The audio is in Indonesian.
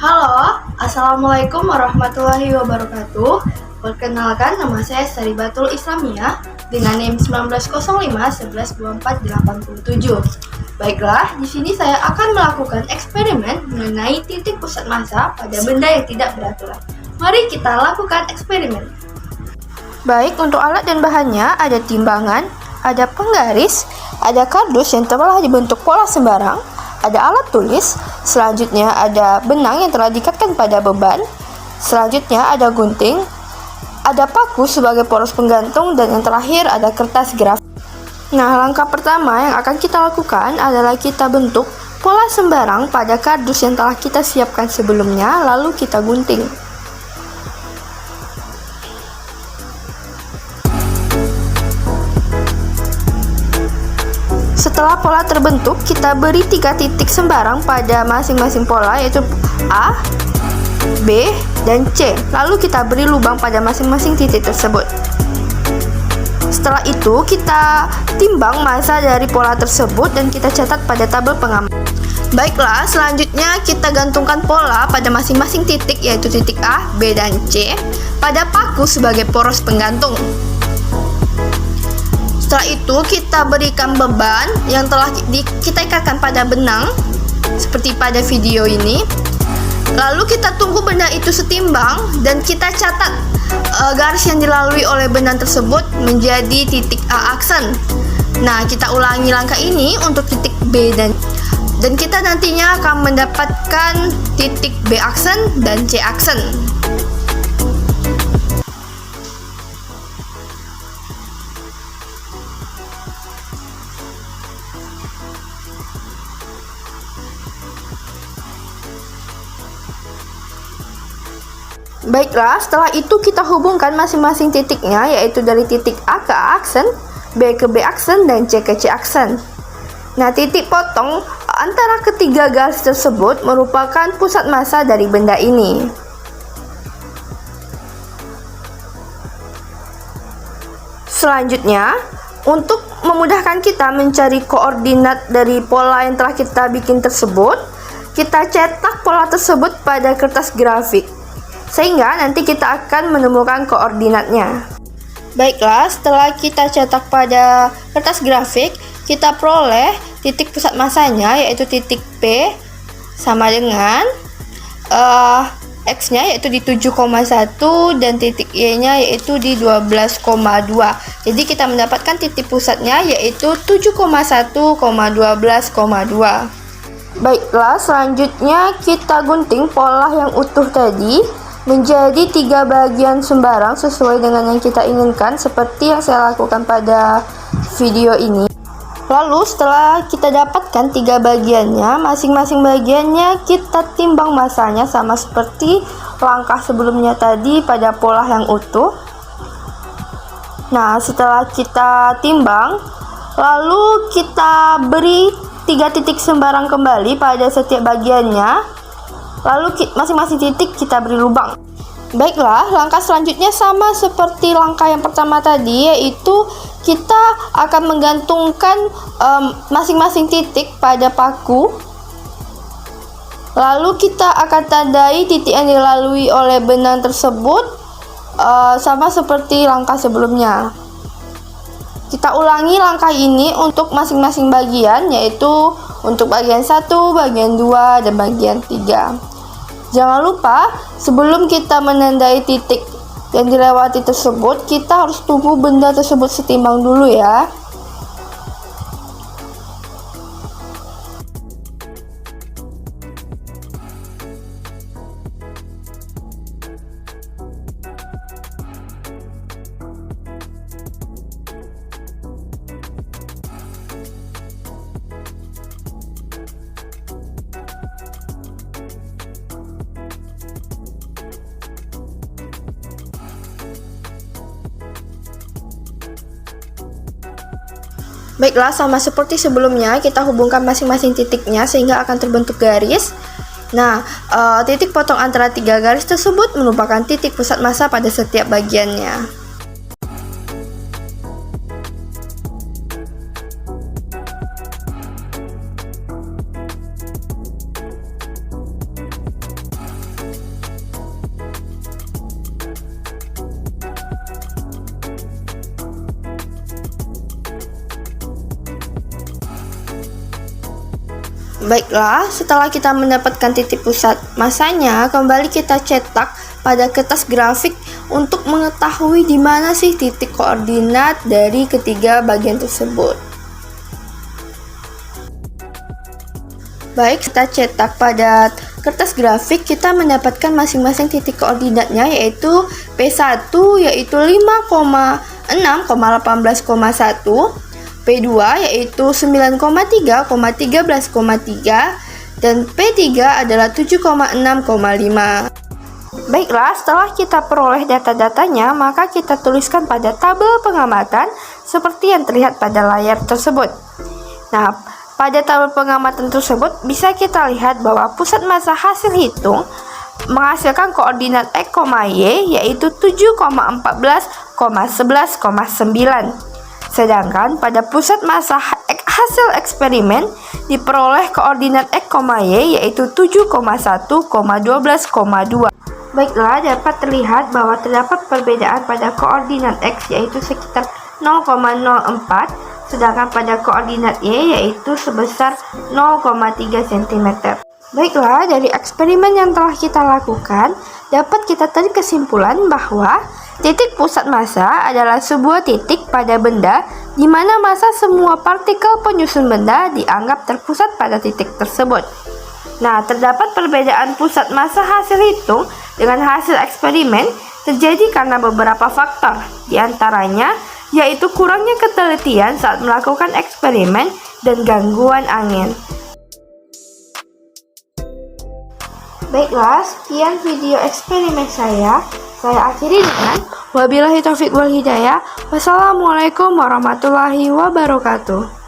Halo, Assalamualaikum warahmatullahi wabarakatuh. Perkenalkan, nama saya Saribatul Islamiyah dengan NIM 1905112487. Baiklah, di sini saya akan melakukan eksperimen mengenai titik pusat massa pada benda yang tidak beraturan. Mari kita lakukan eksperimen. Baik, untuk alat dan bahannya ada timbangan, ada penggaris, ada kardus yang telah dibentuk pola sembarang, ada alat tulis, selanjutnya ada benang yang telah diikatkan pada beban, selanjutnya ada gunting, ada paku sebagai poros penggantung, dan yang terakhir ada kertas grafik. Nah, langkah pertama yang akan kita lakukan adalah kita bentuk pola sembarang pada kardus yang telah kita siapkan sebelumnya, lalu kita gunting. Setelah pola terbentuk, kita beri 3 titik sembarang pada masing-masing pola, yaitu A, B, dan C. Lalu kita beri lubang pada masing-masing titik tersebut. Setelah itu, kita timbang massa dari pola tersebut dan kita catat pada tabel pengaman. Baiklah, selanjutnya kita gantungkan pola pada masing-masing titik, yaitu titik A, B, dan C, pada paku sebagai poros penggantung. Setelah itu kita berikan beban yang telah kita ikatkan pada benang seperti pada video ini. Lalu kita tunggu benda itu setimbang dan kita catat garis yang dilalui oleh benang tersebut menjadi titik A aksen. Nah, kita ulangi langkah ini untuk titik B dan kita nantinya akan mendapatkan titik B aksen dan C aksen. Baiklah, setelah itu kita hubungkan masing-masing titiknya, yaitu dari titik A ke A aksen, B ke B aksen, dan C ke C aksen. Nah, titik potong antara ketiga garis tersebut merupakan pusat massa dari benda ini. Selanjutnya, untuk memudahkan kita mencari koordinat dari pola yang telah kita bikin tersebut, kita cetak pola tersebut pada kertas grafik, sehingga nanti kita akan menemukan koordinatnya. Baiklah, setelah kita cetak pada kertas grafik, kita peroleh titik pusat massanya, yaitu titik P sama dengan X-nya yaitu di 7,1 dan titik Y-nya yaitu di 12,2. Jadi kita mendapatkan titik pusatnya yaitu 7,1,12,2. Baiklah, selanjutnya kita gunting pola yang utuh tadi menjadi 3 bagian sembarang sesuai dengan yang kita inginkan, seperti yang saya lakukan pada video ini. Lalu setelah kita dapatkan 3 bagiannya, masing-masing bagiannya kita timbang massanya sama seperti langkah sebelumnya tadi pada pola yang utuh. Nah, setelah kita timbang, lalu kita beri 3 titik sembarang kembali pada setiap bagiannya. Lalu masing-masing titik kita beri lubang. Baiklah, langkah selanjutnya sama seperti langkah yang pertama tadi, yaitu kita akan menggantungkan masing-masing titik pada paku. Lalu kita akan tandai titik yang dilalui oleh benang tersebut sama seperti langkah sebelumnya. Kita ulangi langkah ini untuk masing-masing bagian, yaitu untuk bagian 1, bagian 2, dan bagian 3. Jangan lupa, sebelum kita menandai titik yang dilewati tersebut, kita harus tunggu benda tersebut setimbang dulu ya. Baiklah, sama seperti sebelumnya, kita hubungkan masing-masing titiknya sehingga akan terbentuk garis. Nah, titik potong antara 3 garis tersebut merupakan titik pusat massa pada setiap bagiannya. Baiklah, setelah kita mendapatkan titik pusat masanya, kembali kita cetak pada kertas grafik untuk mengetahui di mana sih titik koordinat dari ketiga bagian tersebut. Baik, kita cetak pada kertas grafik, kita mendapatkan masing-masing titik koordinatnya, yaitu P1 yaitu 5,6,18,1, P2 yaitu 9,3,13,3, dan P3 adalah 7,6,5. Baiklah, setelah kita peroleh data-datanya, maka kita tuliskan pada tabel pengamatan seperti yang terlihat pada layar tersebut. Nah, pada tabel pengamatan tersebut bisa kita lihat bahwa pusat massa hasil hitung menghasilkan koordinat X, Y yaitu 7,14,11,9. Sedangkan pada pusat massa hasil eksperimen diperoleh koordinat X, Y yaitu 7,1,12,2. Baiklah, dapat terlihat bahwa terdapat perbedaan pada koordinat X yaitu sekitar 0,04, sedangkan pada koordinat Y yaitu sebesar 0,3 cm. Baiklah, dari eksperimen yang telah kita lakukan, dapat kita tarik kesimpulan bahwa titik pusat massa adalah sebuah titik pada benda di mana massa semua partikel penyusun benda dianggap terpusat pada titik tersebut. Nah, terdapat perbedaan pusat massa hasil hitung dengan hasil eksperimen terjadi karena beberapa faktor, diantaranya yaitu kurangnya ketelitian saat melakukan eksperimen dan gangguan angin. Baiklah, sekian video eksperimen saya. Saya akhiri dengan wabillahi taufiq wal hidayah. Wassalamualaikum warahmatullahi wabarakatuh.